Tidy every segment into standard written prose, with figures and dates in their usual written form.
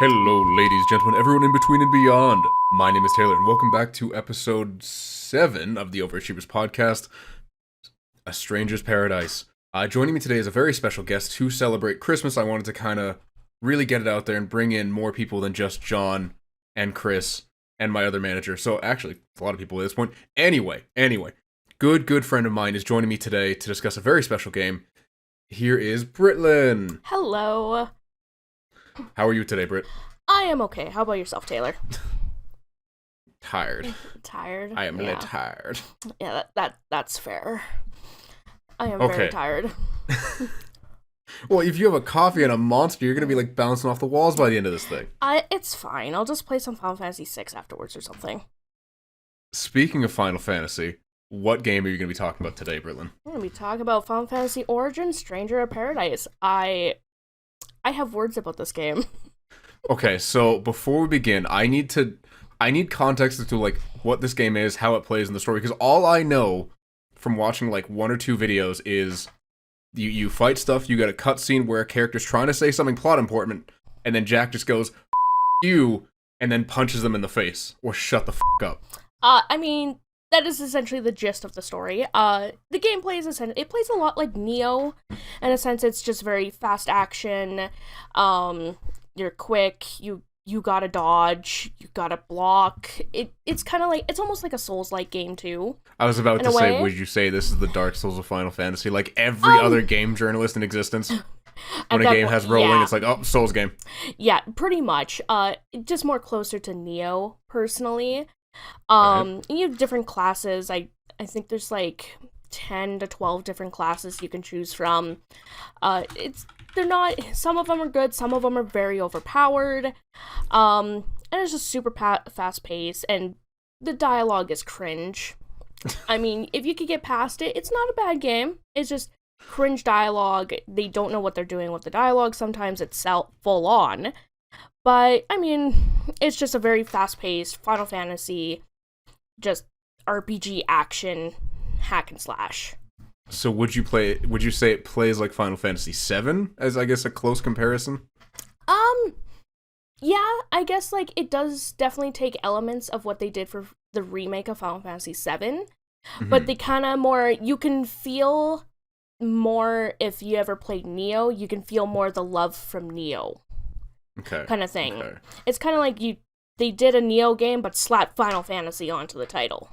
Hello, ladies, gentlemen, everyone in between and beyond. My name is Taylor, and welcome back to episode 7 of the OverAchievers podcast, A Stranger's Paradise. Joining me today is a very special guest to celebrate Christmas. I wanted to kind of really get it out there and bring in more people than just John and Chris and my other manager. So, actually, a lot of people at this point. Anyway, good friend of mine is joining me today to discuss a very special game. Here is Britlynn. Hello. How are you today, Brit? I am okay. How about yourself, Taylor? Tired. Tired? I am a little tired. Yeah, that's fair. I am Okay. very tired. Well, if you have a coffee and a monster, you're going to be like bouncing off the walls by the end of this thing. It's fine. I'll just play some Final Fantasy VI afterwards or something. Speaking of Final Fantasy, what game are you going to be talking about today, Britlynn? We're going to be talking about Final Fantasy Origins, Stranger of Paradise. I have words about this game. Okay, so before we begin, I need context as to like what this game is, how it plays in the story, because all I know from watching like one or two videos is you fight stuff, you get a cutscene where a character's trying to say something plot important, and then Jack just goes, you, and then punches them in the face, or shut the up. I mean, that is essentially the gist of the story. The gameplay is it plays a lot like Neo. In a sense, it's just very fast action. You're quick. You gotta dodge. You gotta block. It's kind of like, it's almost like a Souls-like game too. I was about to say, would you say this is the Dark Souls of Final Fantasy? Like every other game journalist in existence, when a game has rolling, yeah. It's like, oh, Souls game. Yeah, pretty much. Just more closer to Neo, personally. Right. You have different classes. I think there's like 10 to 12 different classes you can choose from. They're not, some of them are good, some of them are very overpowered. And it's just super fast paced, and the dialogue is cringe. I mean, if you could get past it, it's not a bad game. It's just cringe dialogue. They don't know what they're doing with the dialogue. Sometimes it's full on. But, I mean, it's just a very fast-paced Final Fantasy, just RPG action hack and slash. So would you say it plays like Final Fantasy VII, as I guess a close comparison? Yeah, I guess, like, it does definitely take elements of what they did for the remake of Final Fantasy VII, but they kind of you can feel more, if you ever played Neo, you can feel more the love from Neo. Okay. Kind of thing. Okay. It's kind of like they did a Neo game, but slapped Final Fantasy onto the title.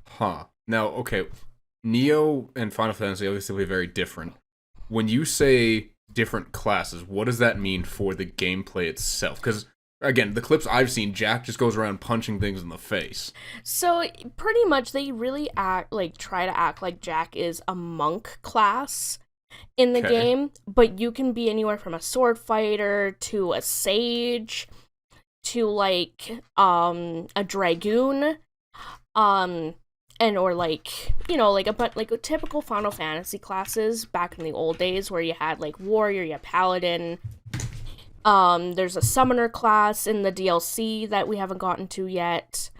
Huh. Now, okay, Neo and Final Fantasy obviously very different. When you say different classes, what does that mean for the gameplay itself? Because, again, the clips I've seen, Jack just goes around punching things in the face. So, pretty much, they really try to act like Jack is a monk class in the game, but you can be anywhere from a sword fighter to a sage to like a dragoon, and or like, you know, like a typical Final Fantasy classes back in the old days where you had like warrior, you had paladin. There's a summoner class in the DLC that we haven't gotten to yet.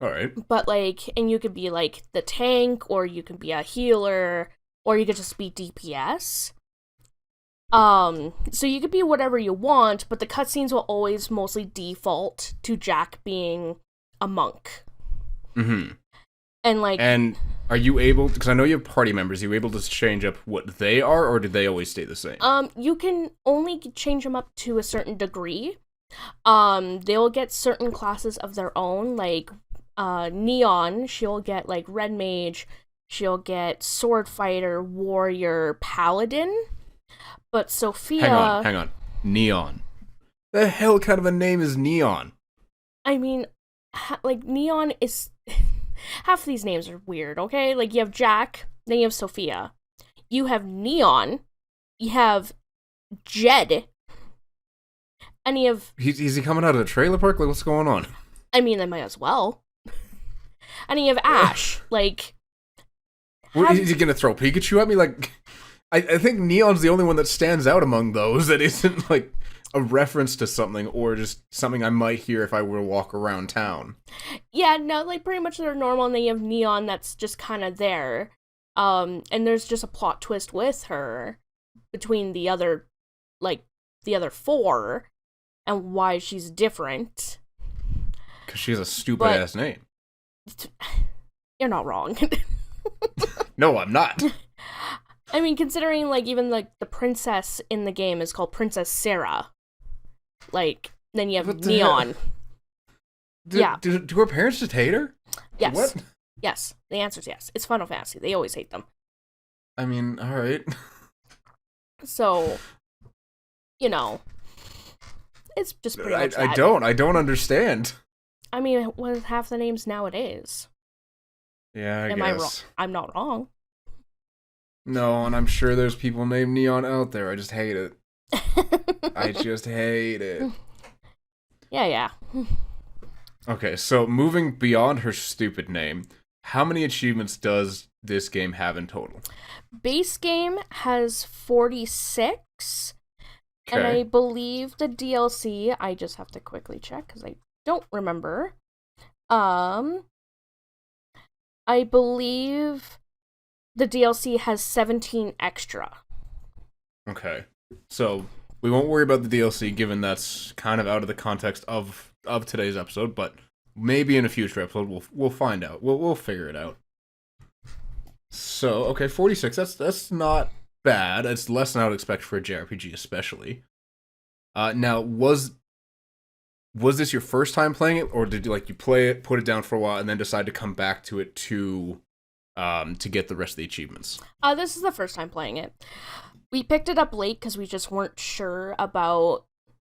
All right. But like, and you could be like the tank, or you can be a healer, or you could just be DPS. So you could be whatever you want, but the cutscenes will always mostly default to Jack being a monk. Mm-hmm. And are you able, because I know you have party members, are you able to change up what they are, or did they always stay the same? You can only change them up to a certain degree. They'll get certain classes of their own, like, Neon, she'll get, like, Red Mage, she'll get Sword Fighter, Warrior, Paladin, but Sophia... Hang on. Neon. The hell kind of a name is Neon? I mean, like, Neon is... Half of these names are weird, okay? Like, you have Jack, then you have Sophia. You have Neon, you have Jed, and you have... Is he coming out of the trailer park? Like, what's going on? I mean, they might as well. And you have Ash, like... Is he gonna throw Pikachu at me? Like, I think Neon's the only one that stands out among those that isn't, like, a reference to something, or just something I might hear if I were to walk around town. Yeah, no, like, pretty much they're normal, and then you have Neon that's just kind of there. And there's just a plot twist with her between the other four. and why she's different. Because she has a stupid-ass name. You're not wrong. No, I'm not. I mean, considering, like, even, like, the princess in the game is called Princess Sarah. Like, then you have Neon. Yeah. Do her parents just hate her? Yes. What? Yes. The answer is yes. It's Final Fantasy. They always hate them. I mean, alright. So, you know, it's just pretty much that. I don't understand. I mean, what are half the names nowadays? Yeah, I guess. I wrong? I'm not wrong. No, and I'm sure there's people named Neon out there. I just hate it. I just hate it. Yeah. Okay, so moving beyond her stupid name, how many achievements does this game have in total? Base game has 46. Okay. And I believe the DLC, I just have to quickly check because I don't remember. I believe the DLC has 17 extra. Okay. So we won't worry about the DLC, given that's kind of out of the context of today's episode, but maybe in a future episode we'll find out. We'll figure it out. So, okay, 46, that's not bad. It's less than I would expect for a JRPG especially. Now, was this your first time playing it, or did you play it, put it down for a while, and then decide to come back to it to get the rest of the achievements? This is the first time playing it. We picked it up late because we just weren't sure about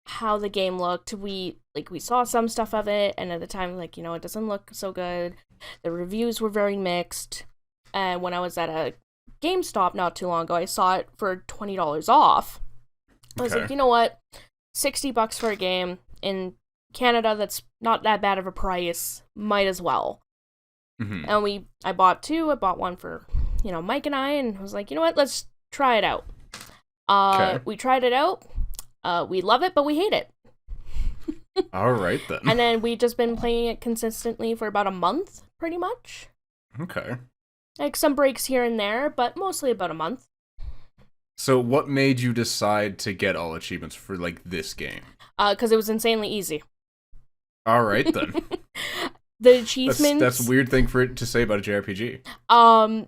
how the game looked. We saw some stuff of it, and at the time, it doesn't look so good. The reviews were very mixed. And when I was at a GameStop not too long ago, I saw it for $20 off. I was like, you know what? $60 for a game in Canada, that's not that bad of a price. Might as well. Mm-hmm. And I bought two. I bought one for, Mike and I, and I was like, you know what? Let's try it out. We tried it out. We love it, but we hate it. All right, then. And then we just been playing it consistently for about a month, pretty much. Okay. Like some breaks here and there, but mostly about a month. So what made you decide to get all achievements for, this game? Because it was insanely easy. All right, then. The achievements... That's a weird thing for it to say about a JRPG.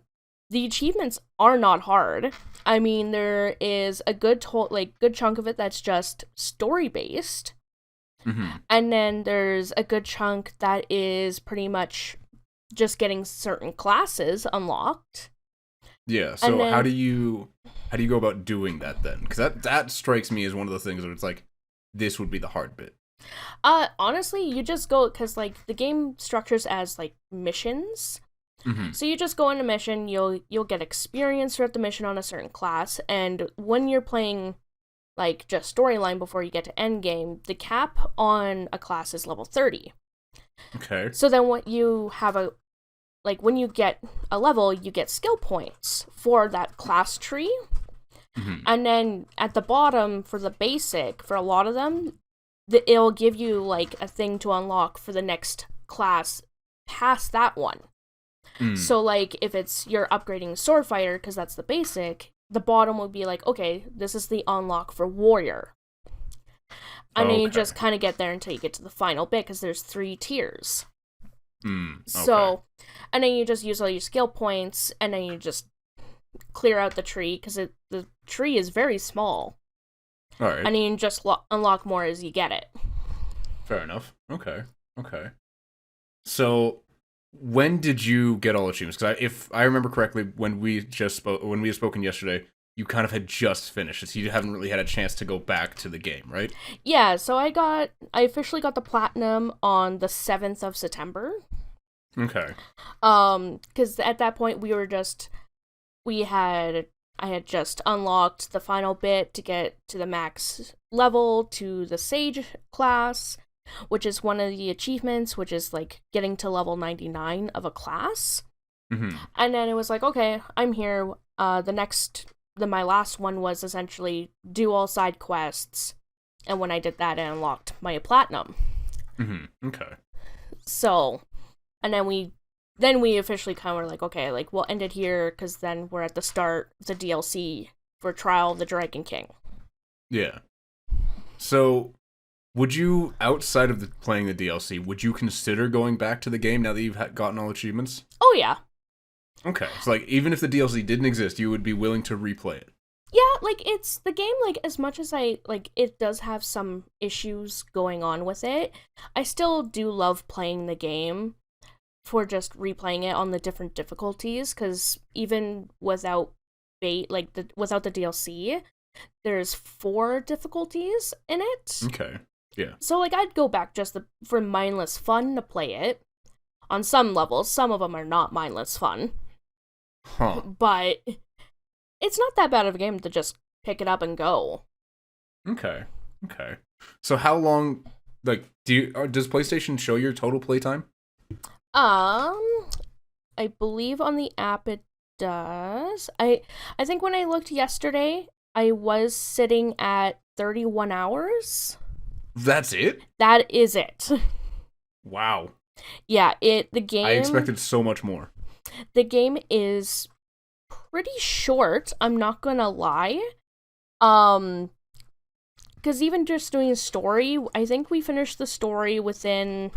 The achievements are not hard. I mean, there is a good chunk of it that's just story-based. Mm-hmm. And then there's a good chunk that is pretty much just getting certain classes unlocked. Yeah, so how do you go about doing that then? Because that strikes me as one of the things where it's this would be the hard bit. Honestly, you just go, because the game structures as missions. Mm-hmm. So you just go on a mission, you'll get experience throughout the mission on a certain class, and when you're playing just storyline before you get to end game, the cap on a class is level 30. Okay. So then what you have when you get a level, you get skill points for that class tree. Mm-hmm. And then at the bottom for the basic, for a lot of them, it'll give you a thing to unlock for the next class past that one. Mm. So if it's you're upgrading sword fighter, because that's the basic, the bottom would be okay, this is the unlock for warrior. And then you just kind of get there until you get to the final bit, because there's 3 tiers. Okay. So, and then you just use all your skill points, and then you just clear out the tree, because the tree is very small. All right. And then you just unlock more as you get it. Fair enough. Okay. So, when did you get all achievements? Because if I remember correctly, when we had spoken yesterday, you kind of had just finished it, so you haven't really had a chance to go back to the game, right? Yeah, so I officially got the platinum on the 7th of September. Okay. Because at that point I had just unlocked the final bit to get to the max level to the Sage class, which is one of the achievements, which is getting to level 99 of a class. Mm-hmm. And then it was okay, I'm here. My last one was essentially do all side quests, and when I did that, I unlocked my platinum. Mm-hmm. Okay. So, and then we officially kind of were okay, we'll end it here, because then we're at the start of the DLC for Trial of the Dragon King. Yeah. So, Would you, outside of playing the DLC, would you consider going back to the game now that you've gotten all achievements? Oh yeah. Okay, so like even if the DLC didn't exist, you would be willing to replay it. Yeah, like it's the game, like as much as I like it does have some issues going on with it, I still do love playing the game for just replaying it on the different difficulties, because even without without the DLC, there's 4 difficulties in it. Okay. Yeah. So like I'd go back just for mindless fun to play it. On some levels, some of them are not mindless fun. Huh. But it's not that bad of a game to just pick it up and go. Okay. So how long, like, does PlayStation show your total playtime? I believe on the app it does. I think when I looked yesterday, I was sitting at 31 hours. That's it? That is it. Wow. Yeah, the game... I expected so much more. The game is pretty short, I'm not gonna lie. Because even just doing a story, I think we finished the story within,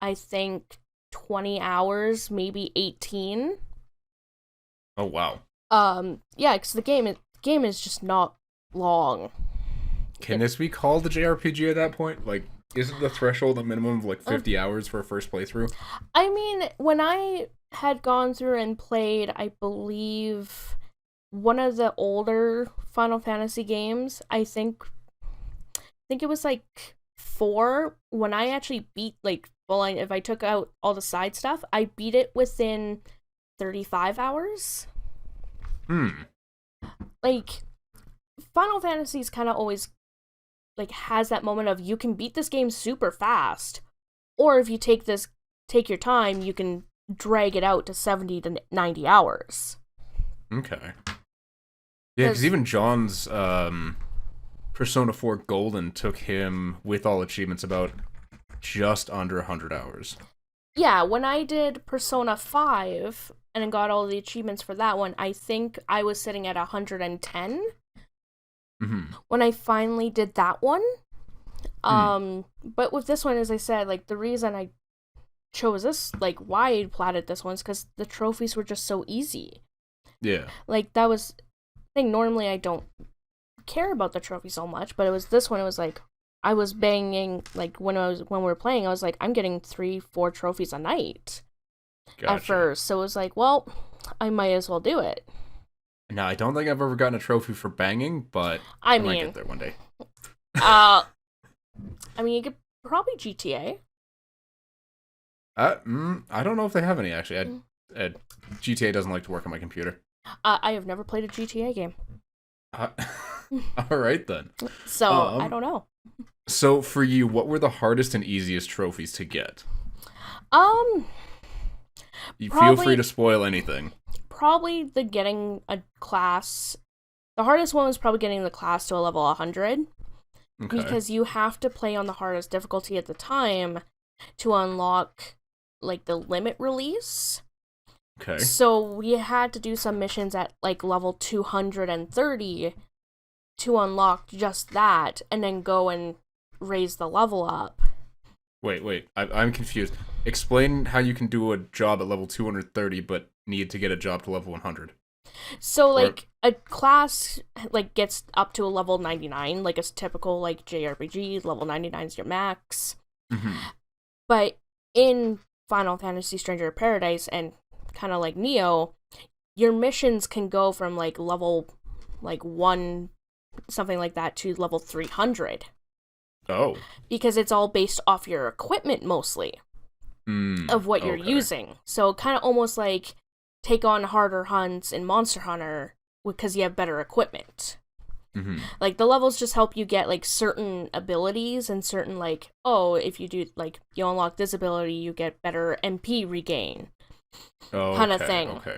I think, 20 hours, maybe 18. Oh, wow. Yeah, because the game is just not long. Can this be called a JRPG at that point? Like, isn't the threshold a minimum of like 50 hours for a first playthrough? I mean, when I had gone through and played, I believe, one of the older Final Fantasy games, I think it was like 4. When I actually beat, like, well, if I took out all the side stuff, I beat it within 35 hours. Like, Final Fantasy's kind of always, like, has that moment of you can beat this game super fast, or if you take your time, you can drag it out to 70 to 90 hours. Okay. Yeah, because even John's Persona 4 Golden took him, with all achievements, about just under 100 hours. Yeah, when I did Persona 5 and got all the achievements for that one, I think I was sitting at 110. When I finally did that one. But with this one, as I said, like, the reason I chose this, like, why I platted this one is because the trophies were just so easy. Yeah. Like, that was, I think normally I don't care about the trophy so much, but it was this one, it was like, I was banging, like, when we were playing, I was like, I'm getting 3-4 trophies a night. Gotcha. At first. So it was like, well, I might as well do it. Now, I don't think I've ever gotten a trophy for banging, but I might get there one day. I mean, you could probably GTA. I don't know if they have any, actually. GTA doesn't like to work on my computer. I have never played a GTA game. All right, then. So, I don't know. So, for you, what were the hardest and easiest trophies to get? You feel free to spoil anything. Probably the getting a class. The hardest one was probably getting the class to a level 100. Okay. Because you have to play on the hardest difficulty at the time to unlock, like, the limit release. Okay. So we had to do some missions at, like, level 230 to unlock just that, and then go and raise the level up. Wait. I'm confused. Explain how you can do a job at level 230, but need to get a job to level 100. So, like, a class, like, gets up to a level 99, like a typical, like, JRPG, level 99 is your max. But in Final Fantasy Stranger of Paradise, and kind of like Neo, your missions can go from, like, level, like, 1, something like that, to level 300. Oh. Because it's all based off your equipment, mostly, of what you're using. So, kind of almost like take on harder hunts in Monster Hunter because you have better equipment. Like, the levels just help you get, like, certain abilities and certain, like, if you do, like, you unlock this ability, you get better MP regain. Kind of thing. Okay.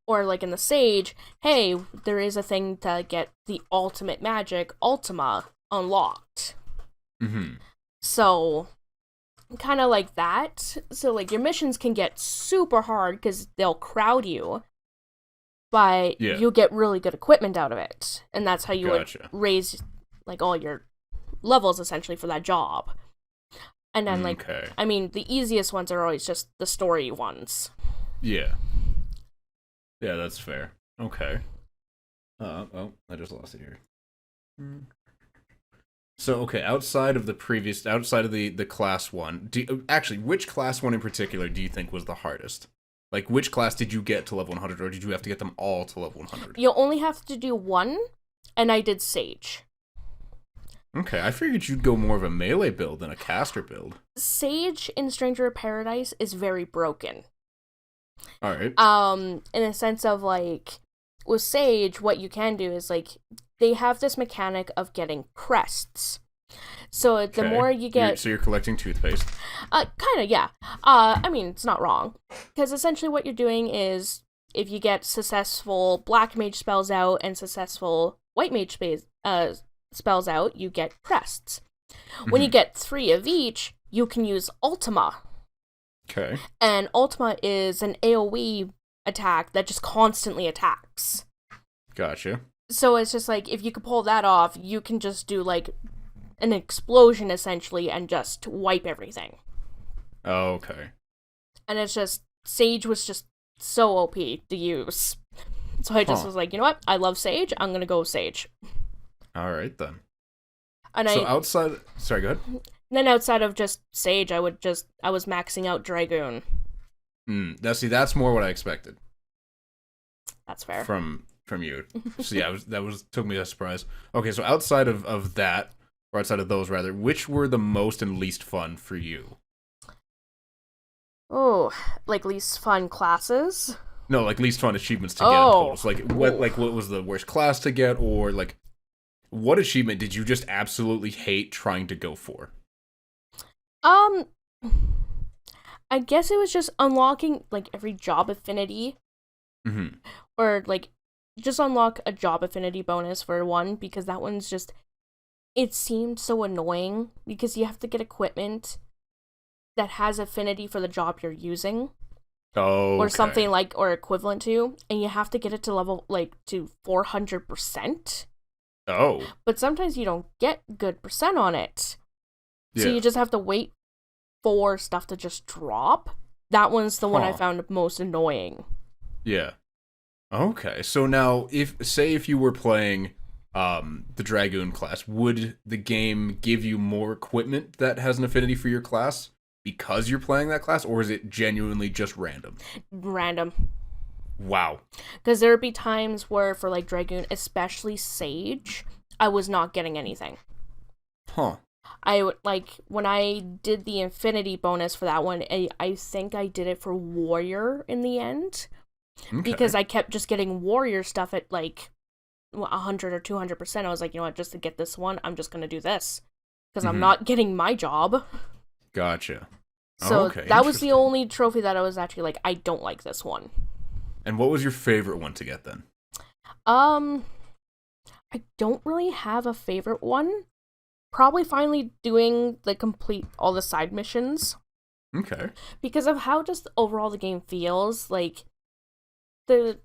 Or, like, in the Sage, hey, there is a thing to get the ultimate magic, Ultima, unlocked. So, kind of like that. So, like, your missions can get super hard because they'll crowd you, but you'll get really good equipment out of it, and that's how you would raise, like, all your levels essentially for that job. And then, like, okay. I mean, the easiest ones are always just the story ones. Yeah. Yeah, that's fair. Okay. Oh, I just lost it here. So, okay, outside of the class one, actually, which class one in particular do you think was the hardest? Like, which class did you get to level 100, or did you have to get them all to level 100? You only have to do one, and I did Sage. Okay, I figured you'd go more of a melee build than a caster build. Sage in Stranger of Paradise is very broken. Alright. In a sense of, like, with Sage, what you can do is, like, they have this mechanic of getting crests. So the more you get... So you're collecting toothpaste? Kind of, yeah. I mean, it's not wrong. Because essentially what you're doing is, if you get successful Black Mage spells out and successful White Mage spells out, you get crests. When you get 3 of each, you can use Ultima. Okay. And Ultima is an AoE attack that just constantly attacks. Gotcha. So it's just like, if you could pull that off, you can just do, like, an explosion, essentially, and just wipe everything. Oh, okay. And it's just, Sage was just so OP to use. So I just was like, you know what? I love Sage. I'm gonna go with Sage. Alright, then. And Sorry, go ahead. Then outside of just Sage, I was maxing out Dragoon. That's more what I expected. That's fair. From you. So yeah, took me by surprise. Okay, so outside of that, or outside of those rather, which were the most and least fun for you? Oh, like least fun classes? No, like least fun achievements to get in total. So what was the worst class to get, or like what achievement did you just absolutely hate trying to go for? I guess it was just unlocking like every job affinity. Mm-hmm. Or like just unlock a job affinity bonus for one, because that one's just, it seemed so annoying because you have to get equipment that has affinity for the job you're using. Oh, or something like, or equivalent to, and you have to get it to level, like, to 400%. Oh. But sometimes you don't get good percent on it. Yeah. So you just have to wait for stuff to just drop. That one's the one I found most annoying. Yeah. Okay, so now, if you were playing the Dragoon class, would the game give you more equipment that has an affinity for your class because you're playing that class, or is it genuinely just random? Random. Wow. Because there would be times where, for, like, Dragoon, especially Sage, I was not getting anything. Huh. I would, like, when I did the Infinity bonus for that one, I think I did it for Warrior in the end. Okay. Because I kept just getting Warrior stuff at, like, 100 or 200%. I was like, you know what, just to get this one, I'm just going to do this. Because I'm not getting my job. Gotcha. So that was the only trophy that I was actually like, I don't like this one. And what was your favorite one to get then? I don't really have a favorite one. Probably finally doing all the side missions. Okay. Because of how just overall the game feels. Like, the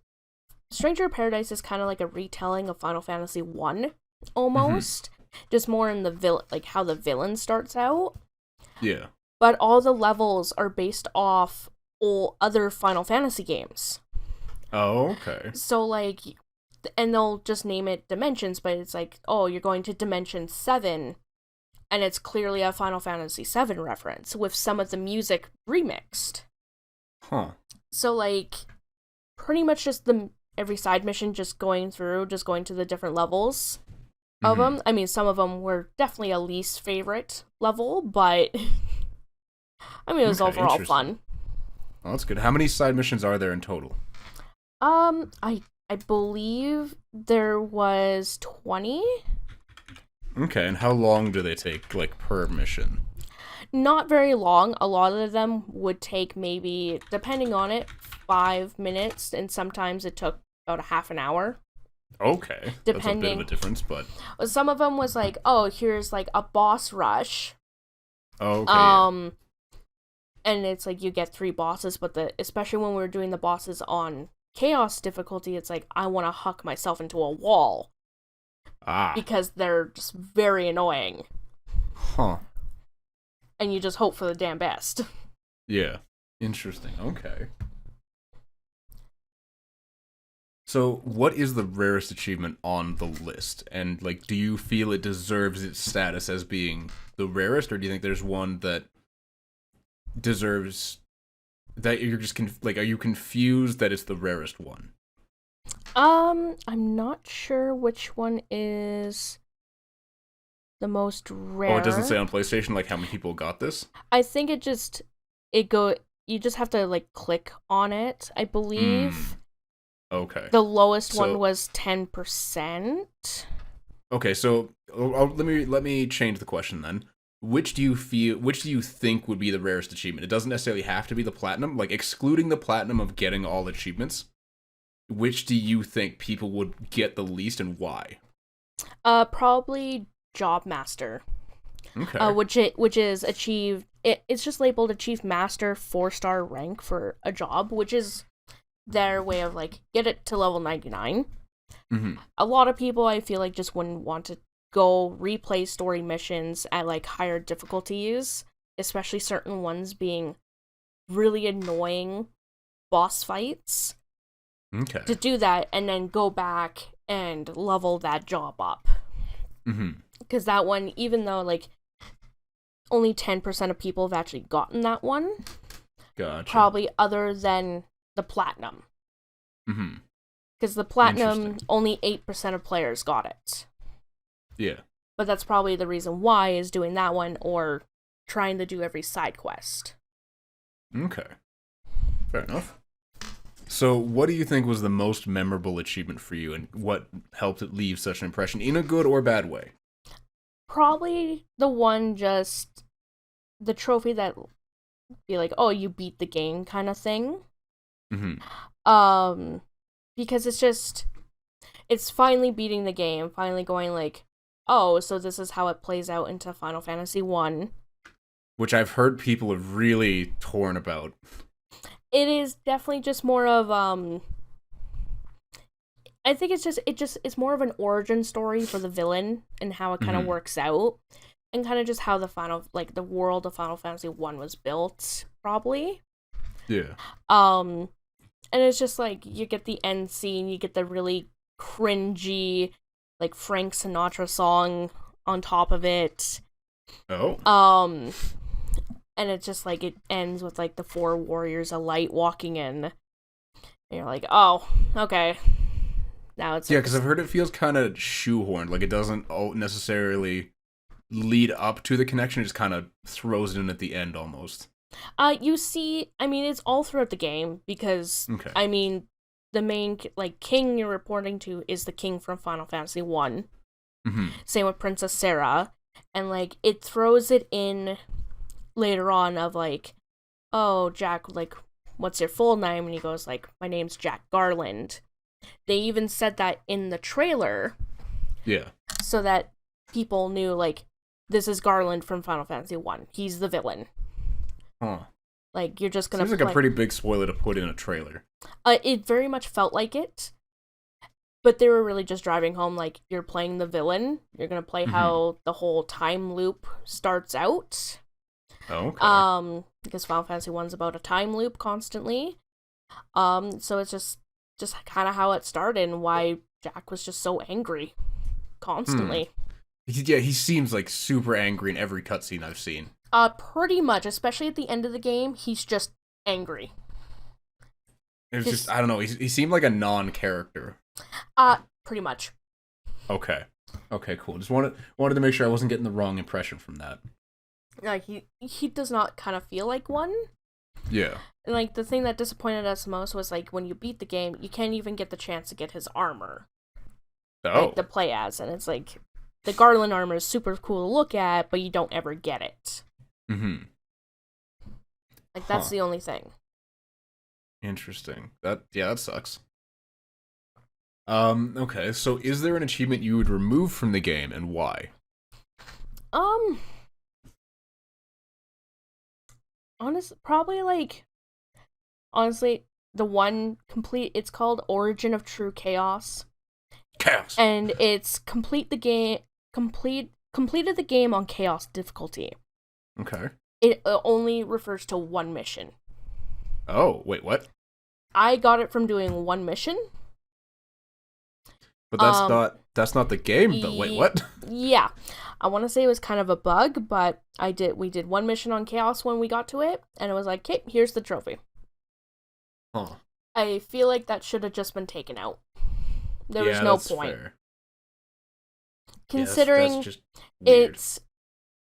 Stranger of Paradise is kind of like a retelling of Final Fantasy 1, almost. Just more in the how the villain starts out. Yeah. But all the levels are based off all other Final Fantasy games. Oh, okay. So, like, and they'll just name it Dimensions, but it's like, oh, you're going to Dimension 7, and it's clearly a Final Fantasy 7 reference, with some of the music remixed. Huh. So, like, pretty much just every side mission just going to the different levels of them. I mean, some of them were definitely a least favorite level, but I mean, it was overall fun. Well, that's good. How many side missions are there in total? I believe there was 20. Okay, and how long do they take, like, per mission? Not very long. A lot of them would take maybe, depending on it, 5 minutes, and sometimes it took about a half an hour. Okay. Depending. That's a bit of a difference, but... Some of them was like, oh, here's, like, a boss rush. Okay. And it's like you get 3 bosses, but especially when we were doing the bosses on Chaos difficulty, it's like, I want to huck myself into a wall. Because they're just very annoying. Huh. And you just hope for the damn best. Yeah. Interesting. Okay. So, what is the rarest achievement on the list? And, like, do you feel it deserves its status as being the rarest, or do you think there's one that deserves... that you're just, are you confused that it's the rarest one? I'm not sure which one is the most rare. Oh, it doesn't say on PlayStation, like, how many people got this? I think you just have to, like, click on it, I believe. Okay. The lowest one was 10%. Okay, so let me change the question then. Which do you think would be the rarest achievement? It doesn't necessarily have to be the platinum, like excluding the platinum of getting all achievements. Which do you think people would get the least and why? Probably Job Master. Okay. Which is achieved. It's just labeled Achieve Master 4-star rank for a job, which is their way of like get it to level 99. Mm-hmm. A lot of people I feel like just wouldn't want to go replay story missions at like higher difficulties, especially certain ones being really annoying boss fights. Okay. To do that and then go back and level that job up. Mm-hmm. Because that one, even though like only 10% of people have actually gotten that one, gotcha. Probably other than the platinum. Mm-hmm. Because the platinum, only 8% of players got it. Yeah. But that's probably the reason why is doing that one or trying to do every side quest. Okay. Fair enough. So, what do you think was the most memorable achievement for you, and what helped it leave such an impression, in a good or bad way? Probably the one just the trophy that be like, oh, you beat the game kind of thing. Mm-hmm. Because it's finally beating the game, finally going like, oh, so this is how it plays out into Final Fantasy 1. Which I've heard people have really torn about. It is definitely just more of I think it's more of an origin story for the villain and how it kind of works out, and kind of just how the world of Final Fantasy 1 was built, probably. Yeah. And it's just like you get the end scene, you get the really cringy like Frank Sinatra song on top of it. Oh. And it's just like it ends with like the 4 warriors of light walking in. And you're like, oh, okay. Now it's yeah, because I've heard it feels kind of shoehorned. Like it doesn't necessarily lead up to the connection. It just kind of throws it in at the end almost. You see, I mean, it's all throughout the game because, okay. I mean, the main like king you're reporting to is the king from Final Fantasy 1. Mm-hmm. Same with Princess Sarah. And like it throws it in later on of like, oh, Jack, like, what's your full name? And he goes like, my name's Jack Garland. They even said that in the trailer. Yeah. So that people knew like, this is Garland from Final Fantasy 1. He's the villain. Huh. Like, you're just gonna seems like a pretty big spoiler to put in a trailer. It very much felt like it. But they were really just driving home, like, you're playing the villain. You're gonna play how the whole time loop starts out. Oh, okay. Because Final Fantasy 1's about a time loop constantly. So it's just kind of how it started and why Jack was just so angry constantly. Yeah, he seems like super angry in every cutscene I've seen. Pretty much, especially at the end of the game, he's just angry. It was just I don't know, he seemed like a non-character. Pretty much. Okay, cool. Just wanted to make sure I wasn't getting the wrong impression from that. Like, he does not kind of feel like one. Yeah. And, like, the thing that disappointed us most was, like, when you beat the game, you can't even get the chance to get his armor. Oh. Like, to play as. And it's, like, the Garland armor is super cool to look at, but you don't ever get it. Mm-hmm. Like, that's the only thing. Interesting. That sucks. Okay, so is there an achievement you would remove from the game, and why? Honestly, the one it's called Origin of True Chaos. Chaos! And it's complete completed the game on Chaos difficulty. Okay. It only refers to one mission. Oh, wait, what? I got it from doing one mission. But that's not the game though. Wait, what? Yeah. I want to say it was kind of a bug, but we did one mission on Chaos when we got to it, and it was like, okay, here's the trophy. Huh. I feel like that should have just been taken out. There was no point. Fair. Considering that's just weird.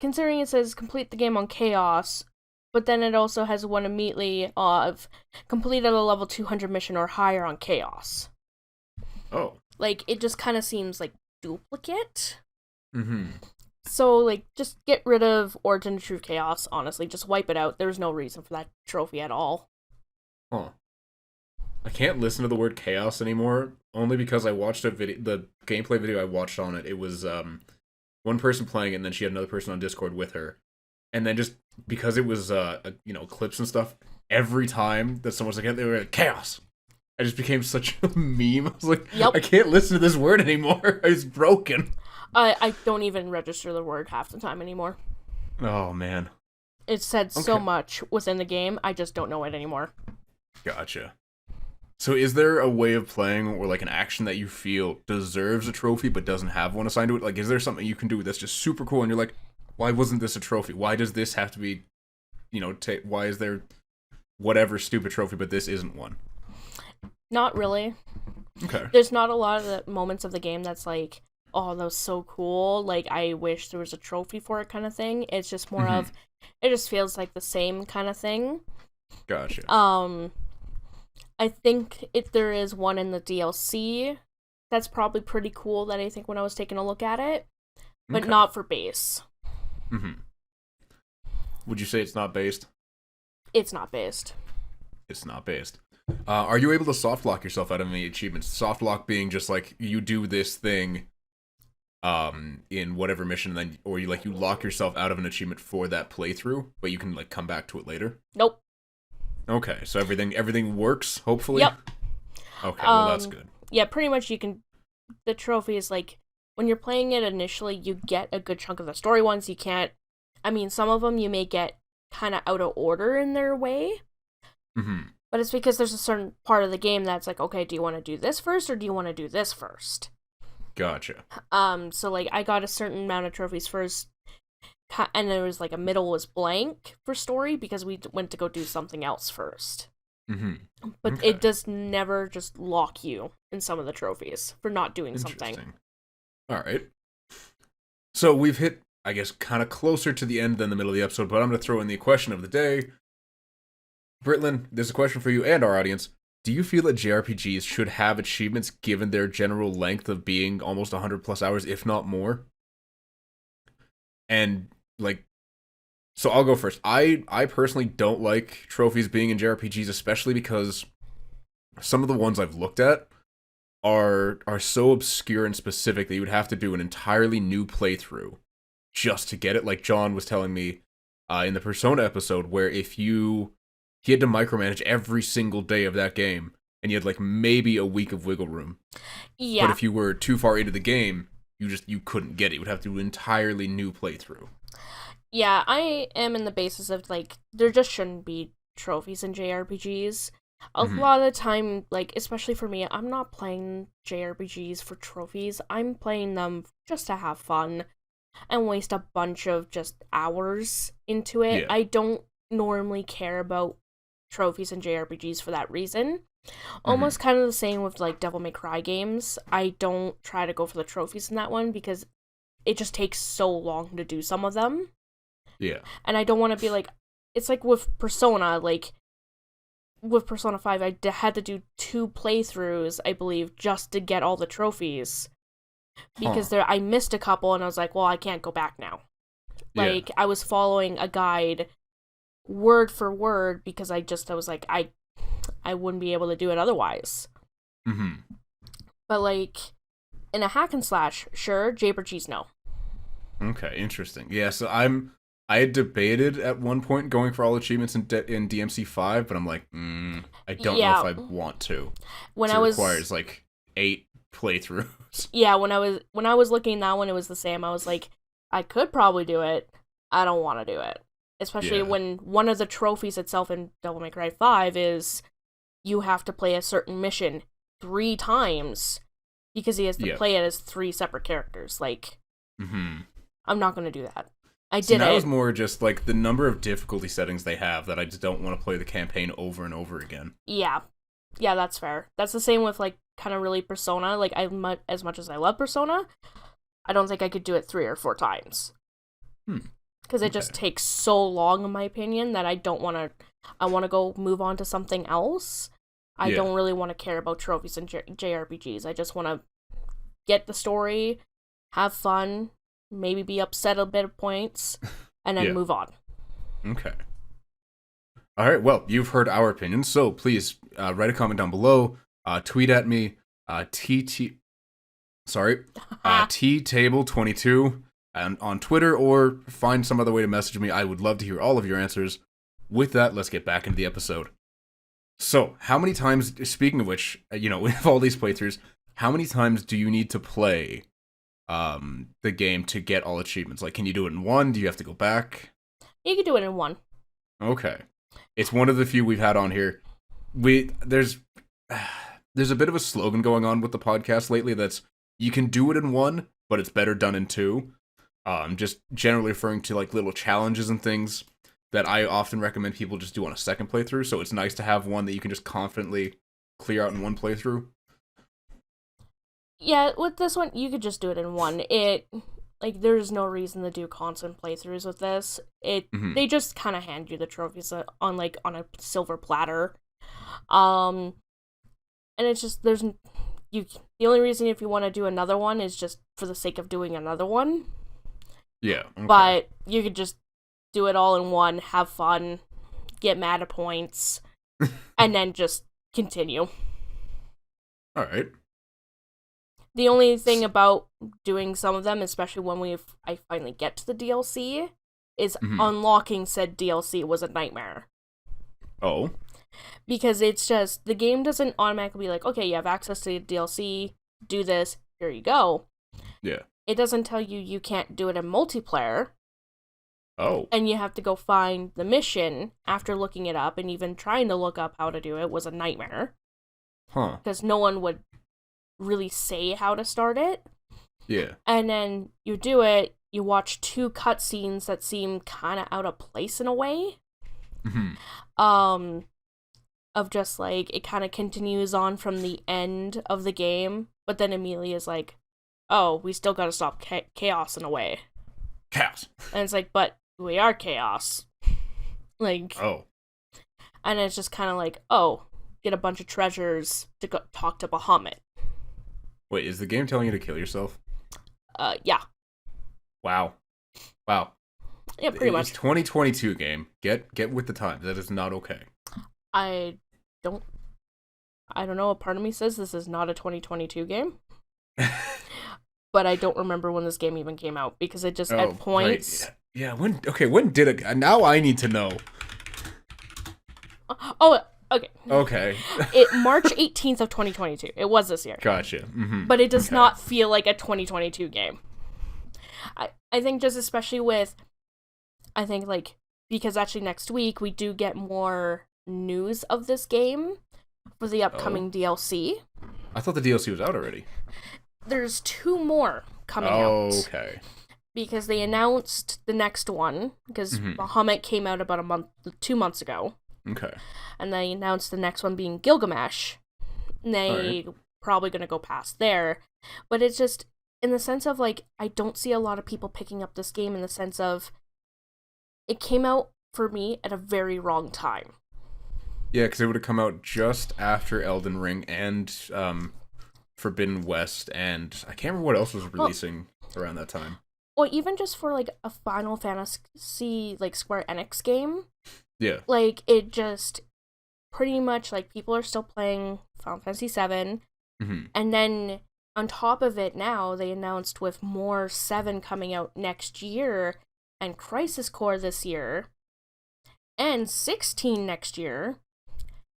Considering it says complete the game on Chaos, but then it also has one immediately of completed a level 200 mission or higher on Chaos. Oh. Like, it just kind of seems like duplicate. Mm-hmm. So, like, just get rid of Origin of True Chaos, honestly. Just wipe it out. There's no reason for that trophy at all. Huh. I can't listen to the word chaos anymore, only because I watched the gameplay video I watched on it. It was one person playing it, and then she had another person on Discord with her. And then just because it was clips and stuff, every time that someone was like, they were like, chaos. I just became such a meme. I was like, yep. I can't listen to this word anymore. It's broken. I don't even register the word half the time anymore. Oh, man. It said so much within the game, I just don't know it anymore. Gotcha. So is there a way of playing or like an action that you feel deserves a trophy but doesn't have one assigned to it? Like, is there something you can do that's just super cool and you're like, why wasn't this a trophy? Why does this have to be, why is there whatever stupid trophy but this isn't one? Not really. Okay. There's not a lot of the moments of the game that's like, oh, that was so cool. Like, I wish there was a trophy for it kind of thing. It's just more of, it just feels like the same kind of thing. Gotcha. I think if there is one in the DLC, that's probably pretty cool that I think when I was taking a look at it, but not for base. Mm-hmm. Would you say it's not based? It's not based. It's not based. Are you able to soft lock yourself out of any achievements? Soft lock being just like you do this thing in whatever mission, then or you lock yourself out of an achievement for that playthrough, but you can like come back to it later? Nope. Okay, so everything works, hopefully? Yep. Okay, well that's good. Yeah, pretty much the trophy is like, when you're playing it initially, you get a good chunk of the story ones. You can't, some of them you may get kind of out of order in their way. Mm-hmm. But it's because there's a certain part of the game that's like, okay, do you want to do this first or do you want to do this first? Gotcha. So like I got a certain amount of trophies first, and there was like a middle was blank for story because we went to go do something else first. Mm-hmm. But it does never just lock you in some of the trophies for not doing something. All right. So we've hit, I guess, kind of closer to the end than the middle of the episode, but I'm going to throw in the question of the day. Britlynn, there's a question for you and our audience. Do you feel that JRPGs should have achievements given their general length of being almost 100 plus hours, if not more? And, so I'll go first. I personally don't like trophies being in JRPGs, especially because some of the ones I've looked at are so obscure and specific that you would have to do an entirely new playthrough just to get it. Like John was telling me in the Persona episode, where he had to micromanage every single day of that game, and you had maybe a week of wiggle room. Yeah. But if you were too far into the game, you couldn't get it. You would have to do an entirely new playthrough. Yeah, I am in the basis of there just shouldn't be trophies in JRPGs. A lot of the time, especially for me, I'm not playing JRPGs for trophies. I'm playing them just to have fun and waste a bunch of just hours into it. Yeah. I don't normally care about trophies in JRPGs for that reason. Almost kind of the same with Devil May Cry games. I don't try to go for the trophies in that one because it just takes so long to do some of them. Yeah. And I don't want to be it's like with Persona, with Persona 5, I had to do 2 playthroughs, I believe, just to get all the trophies. Because I missed a couple and I was like, well, I can't go back now. I was following a guide word for word because I was like, I wouldn't be able to do it otherwise. Mm-hmm. But in a hack and slash, sure, JRPGs no. Okay, interesting. Yeah, so I had debated at one point going for all achievements in DMC 5, but I'm like, I don't know if I want to. It requires 8 playthroughs. Yeah, when I was looking at that one, it was the same. I was like, I could probably do it. I don't want to do it. Especially Yeah. when one of the trophies itself in Devil May Cry 5 is you have to play a certain mission 3 times because he has to play it as 3 separate characters. Like, I'm not going to do that. I did that it. was more just like the number of difficulty settings they have that I just don't want to play the campaign over and over again. Yeah. Yeah, that's fair. That's the same with, like, kind of really Persona. Like, as much as I love Persona, I don't think I could do it 3 or 4 times. Because it just takes so long, in my opinion, that I don't want to... I want to go move on to something else. I don't really want to care about trophies and JRPGs. I just want to get the story, have fun, maybe be upset a bit of points, and then move on. Okay. All right, well, you've heard our opinions, so please write a comment down below, tweet at me, T-Table22 on Twitter, or find some other way to message me. I would love to hear all of your answers. With that, let's get back into the episode. So, how many times, speaking of which, with all these playthroughs, how many times do you need to play the game to get all achievements? Like, can you do it in one? Do you have to go back? You can do it in one. Okay. It's one of the few we've had on here. There's a bit of a slogan going on with the podcast lately that's, you can do it in one, but it's better done in two. Just generally referring to like little challenges and things that I often recommend people just do on a second playthrough, so it's nice to have one that you can just confidently clear out in one playthrough. Yeah, with this one, you could just do it in one. There's no reason to do constant playthroughs with this. They just kind of hand you the trophies on a silver platter. And it's just, the only reason if you want to do another one is just for the sake of doing another one. Yeah. Okay. But you could just do it all in one, have fun, get mad at points, and then just continue. All right. The only thing about doing some of them, especially when I finally get to the DLC, is unlocking said DLC was a nightmare. Oh. Because it's just, the game doesn't automatically be like, okay, you have access to the DLC, do this, here you go. Yeah. It doesn't tell you can't do it in multiplayer. Oh. And you have to go find the mission after looking it up, and even trying to look up how to do it was a nightmare. Huh. Because no one would really say how to start it. Yeah. And then you do it, you watch 2 cutscenes that seem kind of out of place in a way. Of just like, it kind of continues on from the end of the game, but then immediately is like, oh, we still gotta stop chaos in a way. Chaos. And it's like, but we are chaos. Like, oh. And it's just kind of like, oh, get a bunch of treasures to go talk to Bahamut. Wait, is the game telling you to kill yourself? Yeah. Wow. Yeah, pretty much. It's 2022 game. Get with the times. That is not okay. I don't know, a part of me says this is not a 2022 game. But I don't remember when this game even came out, because it just, at points... Right. Yeah, when did it... Now I need to know. Oh, okay. Okay. March 18th of 2022. It was this year. Gotcha. But it does not feel like a 2022 game. I think just especially with... I think, like, because actually next week we do get more news of this game for the upcoming DLC. I thought the DLC was out already. There's 2 more coming out. Okay. Because they announced the next one, because Bahamut came out about 2 months ago. Okay. And they announced the next one being Gilgamesh. And they probably going to go past there. But it's just, in the sense of, like, I don't see a lot of people picking up this game in the sense of, it came out, for me, at a very wrong time. Yeah, because it would have come out just after Elden Ring and Forbidden West, and I can't remember what else was releasing around that time. Or even just for, like, a Final Fantasy, like, Square Enix game. Yeah. Like, it just, pretty much, like, people are still playing Final Fantasy VII, and then, on top of it now, they announced with more 7 coming out next year, and Crisis Core this year, and 16 next year.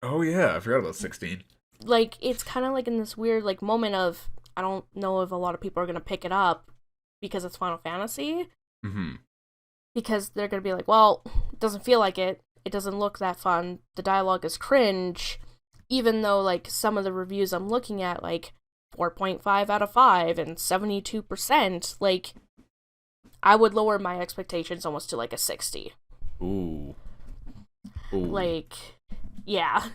Oh yeah, I forgot about 16. Like, it's kind of like in this weird, like, moment of, I don't know if a lot of people are going to pick it up because it's Final Fantasy, Mm-hmm. because they're going to be like, well, it doesn't feel like it. It doesn't look that fun. The dialogue is cringe. Even though, like, some of the reviews I'm looking at, like, 4.5 out of 5 and 72%, like, I would lower my expectations almost to, like, a 60. Ooh. Like, yeah.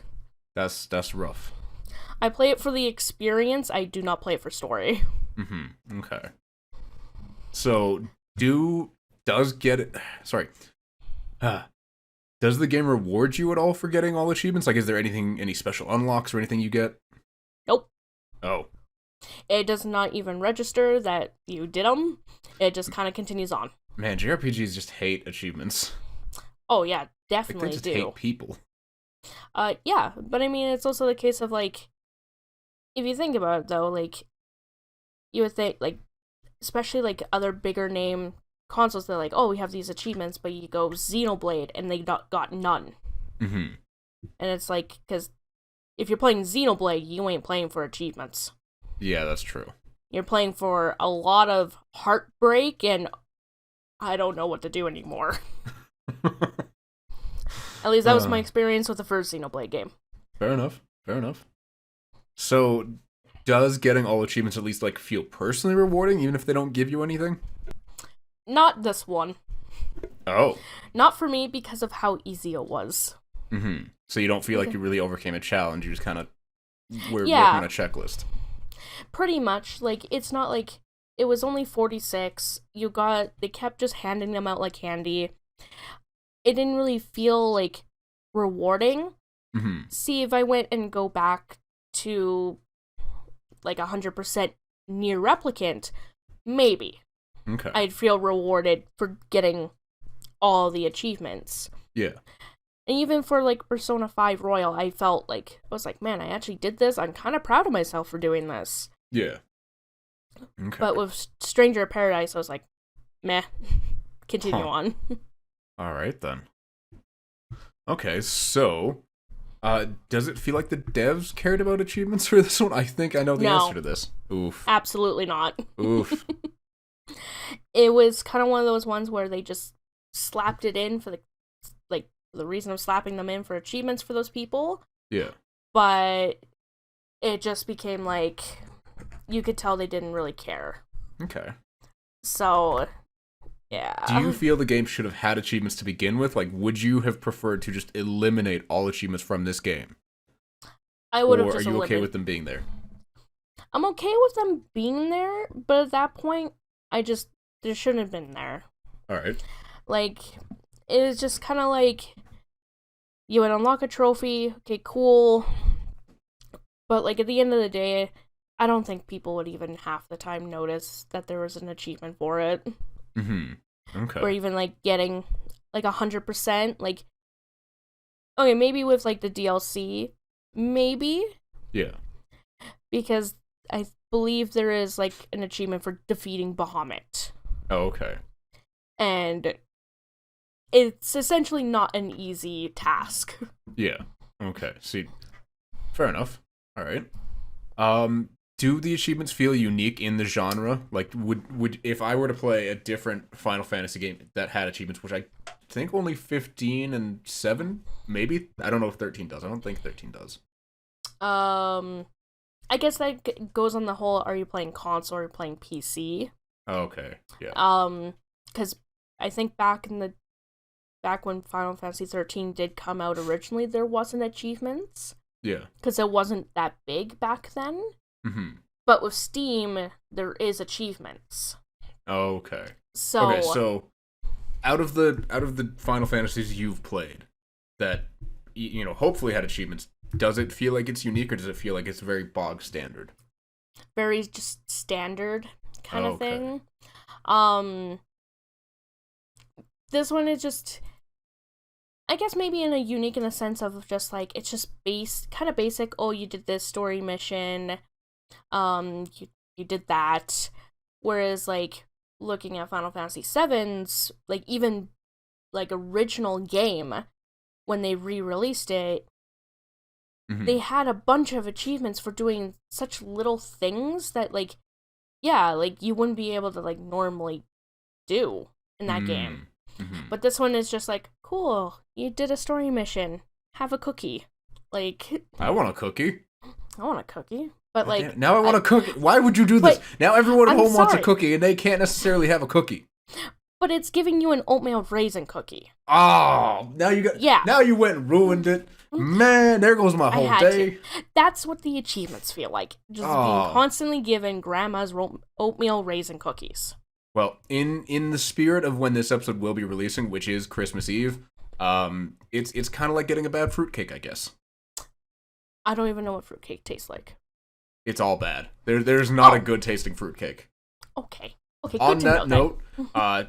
That's rough. I play it for the experience. I do not play it for story. Mm-hmm. Okay. So, does the game reward you at all for getting all achievements? Like, is there any special unlocks or anything you get? Nope. Oh. It does not even register that you did them. It just kind of continues on. Man, JRPGs just hate achievements. Oh, yeah, definitely they just do. hate people. Yeah, but I mean, it's also the case of, like, if you think about it, though, like, you would think, like, especially, like, other bigger name consoles, they're like, oh, we have these achievements, but you go Xenoblade, and they got none. Mm-hmm. And it's like, because if you're playing Xenoblade, you ain't playing for achievements. Yeah, that's true. You're playing for a lot of heartbreak, and I don't know what to do anymore. At least that was my experience with the first Xenoblade game. Fair enough. So, does getting all achievements at least, like, feel personally rewarding, even if they don't give you anything? Not this one. Oh. Not for me, because of how easy it was. Mm-hmm. So you don't feel like you really overcame a challenge, you just kind of were working on a checklist. Pretty much. Like, it's not like, it was only 46, they kept just handing them out like candy. It didn't really feel, like, rewarding. Mm-hmm. See, if I went and go back to, like, 100% near replicant, maybe. Okay. I'd feel rewarded for getting all the achievements. Yeah. And even for, like, Persona 5 Royal, I felt like, I was like, man, I actually did this. I'm kind of proud of myself for doing this. Yeah. Okay. But with Stranger of Paradise, I was like, meh. Continue on. All right, then. Okay, so, does it feel like the devs cared about achievements for this one? I think I know the answer to this. Oof. Absolutely not. Oof. It was kind of one of those ones where they just slapped it in for the reason of slapping them in for achievements for those people. Yeah. But it just became like, you could tell they didn't really care. Okay. So, yeah. Do you feel the game should have had achievements to begin with? Like, would you have preferred to just eliminate all achievements from this game? I would have just just Or are you okay with them being there? I'm okay with them being there, but at that point, there shouldn't have been there. Alright. Like, it was just kind of like, you would unlock a trophy, okay, cool. But, like, at the end of the day, I don't think people would even half the time notice that there was an achievement for it. Mm-hmm. Okay. Or even, like, getting, like, 100%. Like, okay, maybe with, like, the DLC, maybe. Yeah. Because I believe there is, like, an achievement for defeating Bahamut. Oh, okay. And it's essentially not an easy task. Yeah. Okay. See, fair enough. All right. Do the achievements feel unique in the genre? Like, would if I were to play a different Final Fantasy game that had achievements, which I think only 15 and 7, maybe? I don't know if 13 does. I don't think 13 does. I guess that goes on the whole, are you playing console or are you playing PC? Okay, yeah. Because I think back when Final Fantasy 13 did come out originally, there wasn't achievements. Yeah. Because it wasn't that big back then. Mm-hmm. But with Steam, there is achievements. Okay. So out of the Final Fantasies you've played that hopefully had achievements, does it feel like it's unique or does it feel like it's very bog standard? Very just standard kind of thing. This one is just, I guess maybe unique in the sense of just like, it's just kind of basic. Oh, you did this story mission. You did that. Whereas like looking at Final Fantasy VII's, like even like original game, when they re-released it, mm-hmm. they had a bunch of achievements for doing such little things that like, yeah, like you wouldn't be able to like normally do. in that game. Mm-hmm. But this one is just like, cool, you did a story mission. Have a cookie. Like, I want a cookie. I want a cookie. But like, damn, now I want a cookie. Why would you do this? Now everyone at home wants a sorry. cookie, and they can't necessarily have a cookie. But it's giving you an oatmeal raisin cookie. Oh, now you got. Yeah. Now you went and ruined it. Man, there goes my whole day. To. That's what the achievements feel like. Just being constantly given grandma's oatmeal raisin cookies. Well, in the spirit of when this episode will be releasing, which is Christmas Eve, it's kind of like getting a bad fruitcake, I guess. I don't even know what fruitcake tastes like. It's all bad. There's not a good tasting fruitcake. Okay. Okay. On that note,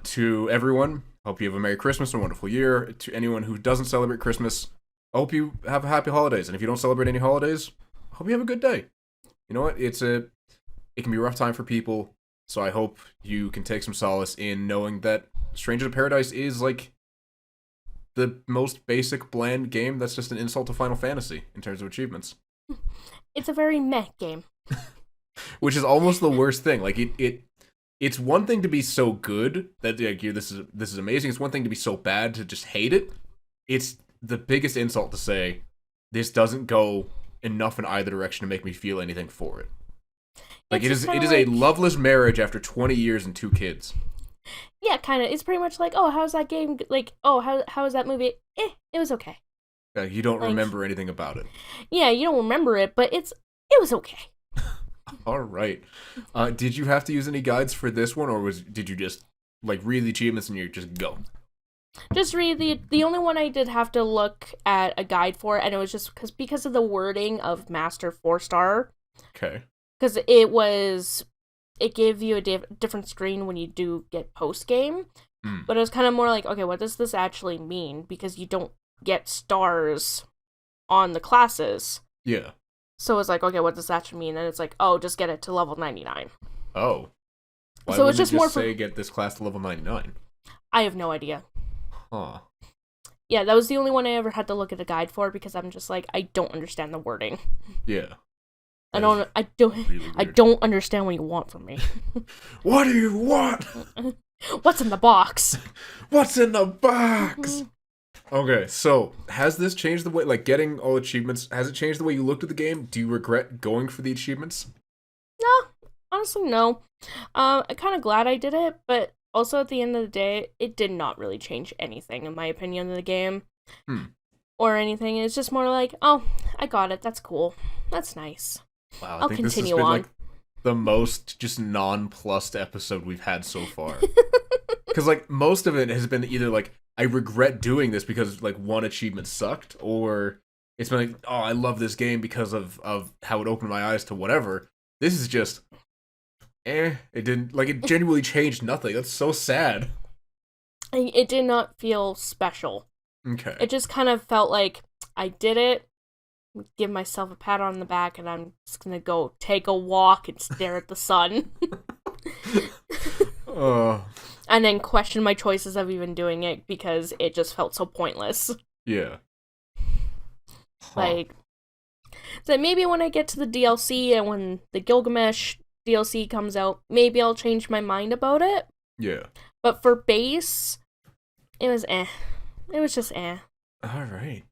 to everyone, hope you have a Merry Christmas and a wonderful year. To anyone who doesn't celebrate Christmas, I hope you have happy holidays. And if you don't celebrate any holidays, I hope you have a good day. You know what? It can be a rough time for people. So I hope you can take some solace in knowing that Strangers in Paradise is like the most basic, bland game that's just an insult to Final Fantasy in terms of achievements. It's a very meh game. Which is almost the worst thing. Like it's one thing to be so good that like, this is amazing. It's one thing to be so bad to just hate it. It's the biggest insult to say this doesn't go enough in either direction to make me feel anything for it. Like it is a loveless marriage after 20 years and 2 kids. Yeah, kind of. It's pretty much like, oh, how's that game? Like, oh, how was that movie? It was okay. You don't remember anything about it. Yeah, you don't remember it, but it was okay. All right. Did you have to use any guides for this one, or did you just like read the achievements and you just go? Just read the only one I did have to look at a guide for, and it was just because of the wording of Master 4-star. Okay. Because it gave you a different screen when you do get post game, but it was kind of more like, okay, what does this actually mean? Because you don't get stars on the classes. Yeah. So it's like, okay, what does that actually mean? And it's like, oh, just get it to level 99. Oh. Why so would it's just it more say get this class to level 99? I have no idea. Huh. Yeah, that was the only one I ever had to look at a guide for because I'm just like, I don't understand the wording. Yeah. I don't understand what you want from me. What do you want? What's in the box? What's in the box? Okay, so has this changed the way, like getting all achievements, has it changed the way you looked at the game? Do you regret going for the achievements? No, honestly, no. I'm kind of glad I did it, but also at the end of the day, it did not really change anything, in my opinion, of the game. Or anything. It's just more like, oh, I got it. That's cool. That's nice. Wow, I'll think continue this has been, on. like, the most just nonplussed episode we've had so far. Because, like, most of it has been either, like, I regret doing this because, like, one achievement sucked, or it's been like, oh, I love this game because of how it opened my eyes to whatever. This is just, it didn't, like, it genuinely changed nothing. That's so sad. It did not feel special. Okay. It just kind of felt like I did it, give myself a pat on the back, and I'm just gonna go take a walk and stare at the sun. And then question my choices of even doing it because it just felt so pointless. Yeah. Like, so maybe when I get to the DLC and when the Gilgamesh DLC comes out, maybe I'll change my mind about it. Yeah. But for base, it was eh. It was just eh. All right.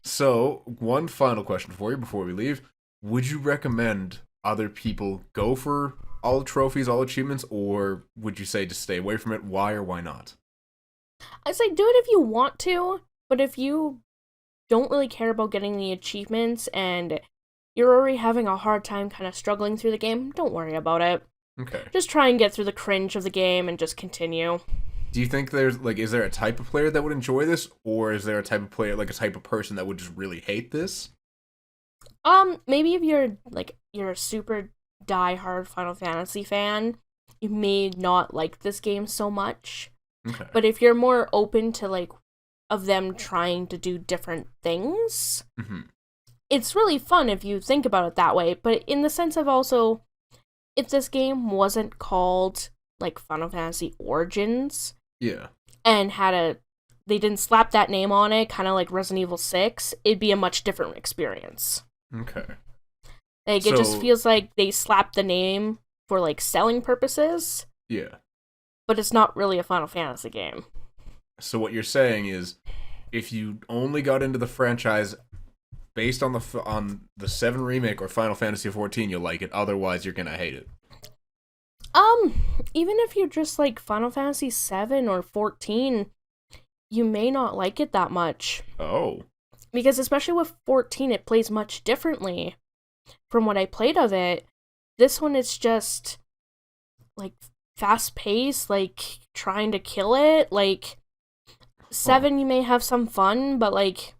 So, one final question for you before we leave. Would you recommend other people go for all trophies, all achievements, or would you say just stay away from it? Why or why not? I'd say do it if you want to, but if you don't really care about getting the achievements and you're already having a hard time kind of struggling through the game, don't worry about it. Okay. Just try and get through the cringe of the game and just continue. Do you think there's, like, is there a type of player that would enjoy this, or is there a type of player, like a type of person that would just really hate this? Maybe if you're a super die-hard Final Fantasy fan, you may not like this game so much. Okay. But if you're more open to, like, of them trying to do different things, it's really fun if you think about it that way. But in the sense of also, if this game wasn't called, like, Final Fantasy Origins, yeah, and they didn't slap that name on it, kind of like Resident Evil 6, it'd be a much different experience. Okay. Like, it just feels like they slapped the name for, like, selling purposes. Yeah. but it's not really a Final Fantasy game. So what you're saying is, if you only got into the franchise based on the 7 remake or Final Fantasy 14, you'll like it. Otherwise, you're gonna hate it. Even if you just like Final Fantasy 7 or 14, you may not like it that much. Oh. Because especially with 14, it plays much differently from what I played of it. This one, it's just, like, fast-paced, like, trying to kill it. Like, 7, you may have some fun, but, like,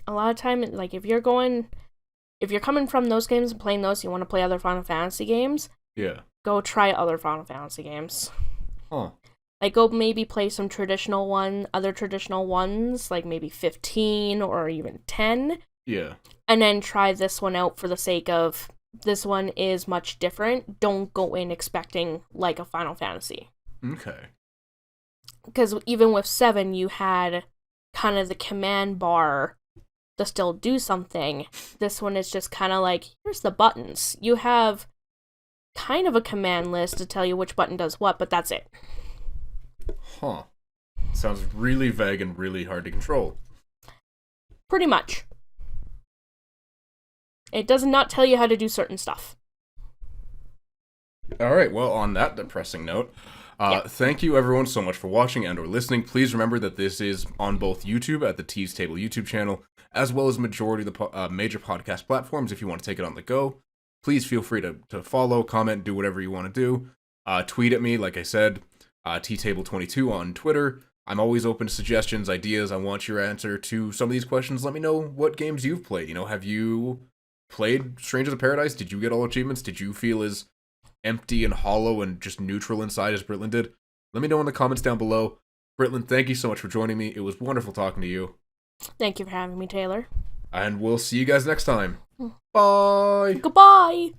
a lot of time, like, if you're coming from those games and playing those, you want to play other Final Fantasy games, Yeah. go try other Final Fantasy games. Huh. Like, go maybe play some other traditional ones, like maybe 15 or even 10. Yeah. And then try this one out for the sake of, this one is much different. Don't go in expecting, like, a Final Fantasy. Okay. Because even with 7, you had kind of the command bar to still do something. This one is just kind of like, here's the buttons. You have kind of a command list to tell you which button does what, but that's it. Huh. Sounds really vague and really hard to control. Pretty much. It does not tell you how to do certain stuff. Alright, well, on that depressing note, thank you everyone so much for watching and or listening. Please remember that this is on both YouTube at the Tease Table YouTube channel, as well as majority of the major podcast platforms if you want to take it on the go. Please feel free to follow, comment, do whatever you want to do. Tweet at me, like I said, TTable22 on Twitter. I'm always open to suggestions, ideas. I want your answer to some of these questions. Let me know what games you've played. You know, have you played Strangers of Paradise? Did you get all achievements? Did you feel as empty and hollow and just neutral inside as Britlynn did? Let me know in the comments down below. Britlynn, thank you so much for joining me. It was wonderful talking to you. Thank you for having me, Taylor. And we'll see you guys next time. Bye! Goodbye!